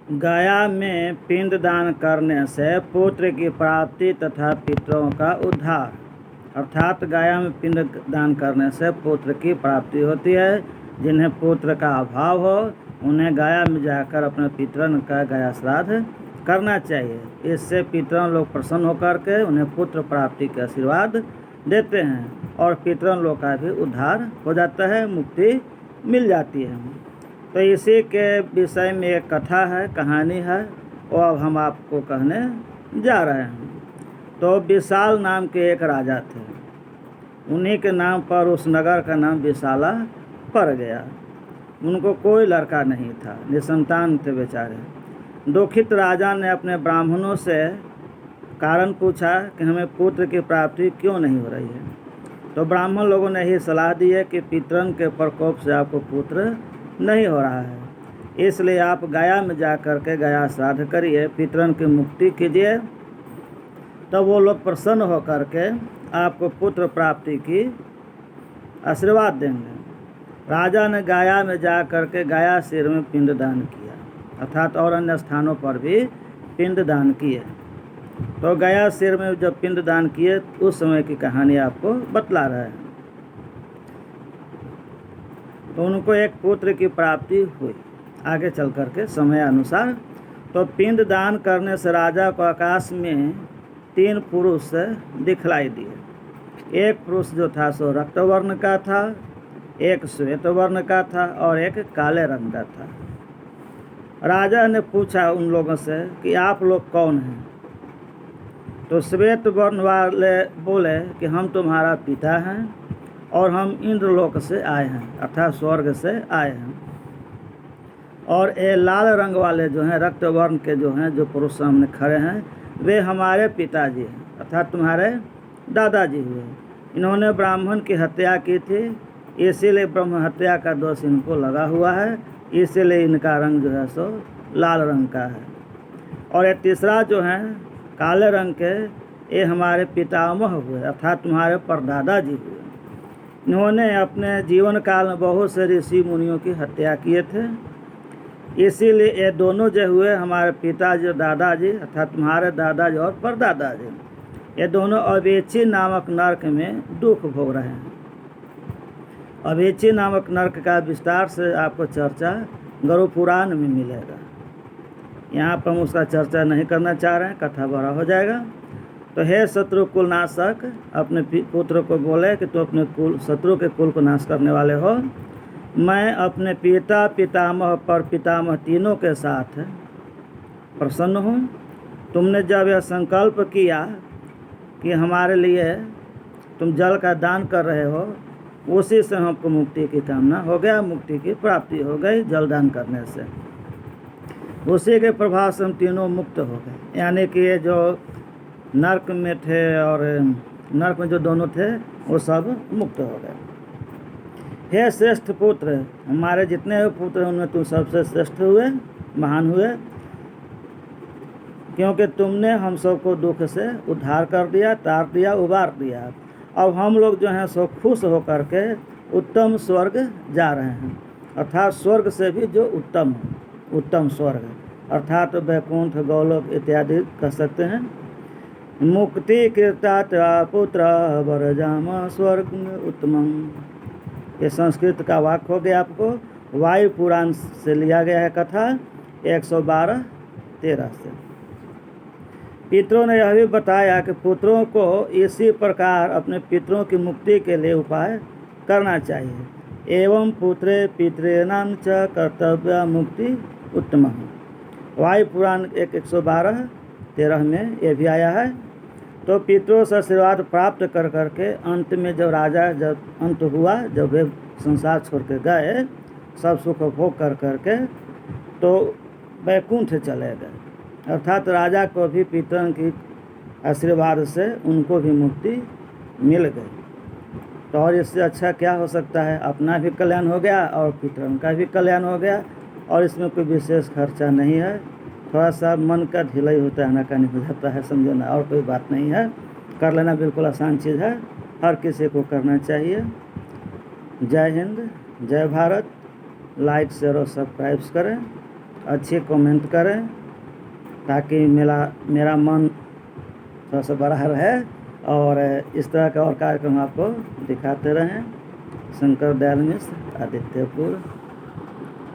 गया में पिंडदान करने से पुत्र की प्राप्ति तथा पितरों का उद्धार। अर्थात गया में पिंड दान करने से पुत्र की प्राप्ति होती है। जिन्हें पुत्र का अभाव हो उन्हें गया में जाकर अपने पितरों का गया श्राद्ध करना चाहिए। इससे पितरों लोग प्रसन्न होकर के उन्हें पुत्र प्राप्ति के आशीर्वाद देते हैं और पितरों लोग का भी उद्धार हो जाता है, मुक्ति मिल जाती है। तो इसी के विषय में एक कथा है, कहानी है, वो अब हम आपको कहने जा रहे हैं। तो विशाल नाम के एक राजा थे। उन्हीं के नाम पर उस नगर का नाम विशाला पड़ गया। उनको कोई लड़का नहीं था, निसंतान थे बेचारे। दुखित राजा ने अपने ब्राह्मणों से कारण पूछा कि हमें पुत्र की प्राप्ति क्यों नहीं हो रही है। तो ब्राह्मण लोगों ने ही सलाह दी है कि पितरन के प्रकोप से आपको पुत्र नहीं हो रहा है, इसलिए आप गया में जा कर के गया श्राद्ध करिए, पितरन की मुक्ति कीजिए, तब वो लोग प्रसन्न होकर के आपको पुत्र प्राप्ति की आशीर्वाद देंगे। राजा ने गया में जा कर के गया सिर में पिंडदान किया, अर्थात और अन्य स्थानों पर भी पिंडदान किए। तो गया सिर में जब पिंडदान किए उस समय की कहानी आपको बतला रहे हैं। तो उनको एक पुत्र की प्राप्ति हुई आगे चल कर के समय अनुसार। तो पिंड दान करने से राजा को आकाश में 3 पुरुष दिखलाई दिए। एक पुरुष जो था सो रक्त वर्ण का था, एक श्वेत वर्ण का था और एक काले रंग का था। राजा ने पूछा उन लोगों से कि आप लोग कौन हैं। तो श्वेत वर्ण वाले बोले कि हम तुम्हारा पिता हैं और हम इंद्रलोक से आए हैं, अर्थात स्वर्ग से आए हैं। और ये लाल रंग वाले जो हैं, रक्त वर्ण के जो हैं, जो पुरुष सामने खड़े हैं, वे हमारे पिताजी हैं, अर्थात तुम्हारे दादाजी हुए। इन्होंने ब्राह्मण की हत्या की थी, इसीलिए ब्रह्म हत्या का दोष इनको लगा हुआ है, इसीलिए इनका रंग जो है सो लाल रंग का है। और ये तीसरा जो है काले रंग के, ये हमारे पितामह हुए, अर्थात तुम्हारे परदादा जी हुए। इन्होंने अपने जीवन काल में बहुत से ऋषि मुनियों की हत्या किए थे, इसीलिए ये दोनों जो हुए हमारे पिताजी और दादाजी, अर्थात तुम्हारे दादाजी और परदादाजी, ये दोनों अवेची नामक नरक में दुख भोग रहे हैं। अवेची नामक नरक का विस्तार से आपको चर्चा गरुड़ पुराण में मिलेगा। यहाँ पर हम उसका चर्चा नहीं करना चाह रहे हैं, कथा बड़ा हो जाएगा। तो हे शत्रु कुल नाशक, अपने पुत्र को बोले कि तू अपने कुल शत्रु के कुल को नाश करने वाले हो। मैं अपने पिता, पितामह, पर पितामह तीनों के साथ प्रसन्न हूँ। तुमने जब यह संकल्प किया कि हमारे लिए तुम जल का दान कर रहे हो, उसी से हमको मुक्ति की कामना हो गया, मुक्ति की प्राप्ति हो गई जल दान करने से। उसी के प्रभाव से हम तीनों मुक्त हो गए। यानी कि ये जो नरक में थे और नरक में जो दोनों थे वो सब मुक्त हो गए। हे श्रेष्ठ पुत्र, हमारे जितने पुत्र हैं उनमें तुम सबसे श्रेष्ठ हुए, महान हुए, क्योंकि तुमने हम सबको दुख से उद्धार कर दिया, तार दिया, उबार दिया। अब हम लोग जो हैं सो खुश होकर के उत्तम स्वर्ग जा रहे हैं, अर्थात स्वर्ग से भी जो उत्तम है, उत्तम स्वर्ग, अर्थात वैकुंठ, गौलोक इत्यादि कह सकते हैं। मुक्ति कृता पुत्र वरजाम स्वर्ग में उत्तमम, ये संस्कृत का वाक्य हो गया आपको। वायु पुराण से लिया गया है कथा 112:13 से। पितरों ने यह भी बताया कि पुत्रों को इसी प्रकार अपने पितरों की मुक्ति के लिए उपाय करना चाहिए। एवं पुत्रे पितॄणां च कर्तव्य मुक्ति उत्तम। वायु पुराण 112:13 में ये भी आया है। तो पितरों से आशीर्वाद प्राप्त कर करके अंत में जब राजा जब अंत हुआ, जब वे संसार छोड़ के गए सब सुख भोग कर करके, तो वैकुंठ चले गए, अर्थात राजा को भी पितरों की आशीर्वाद से उनको भी मुक्ति मिल गई। तो और इससे अच्छा क्या हो सकता है। अपना भी कल्याण हो गया और पितरों का भी कल्याण हो गया, और इसमें कोई विशेष खर्चा नहीं है। थोड़ा सा मन का ढिलाई होता है, आनाकानी हो जाता है, समझो ना, और कोई बात नहीं है। कर लेना बिल्कुल आसान चीज़ है, हर किसी को करना चाहिए। जय हिंद, जय भारत। लाइक शेयर और सब्सक्राइब करें। अच्छे कमेंट करें ताकि मेरा मन थोड़ा सा बड़ा रहे और इस तरह का और कार्यक्रम आपको दिखाते रहें। शंकर दयाल मिश्र, आदित्यपुर।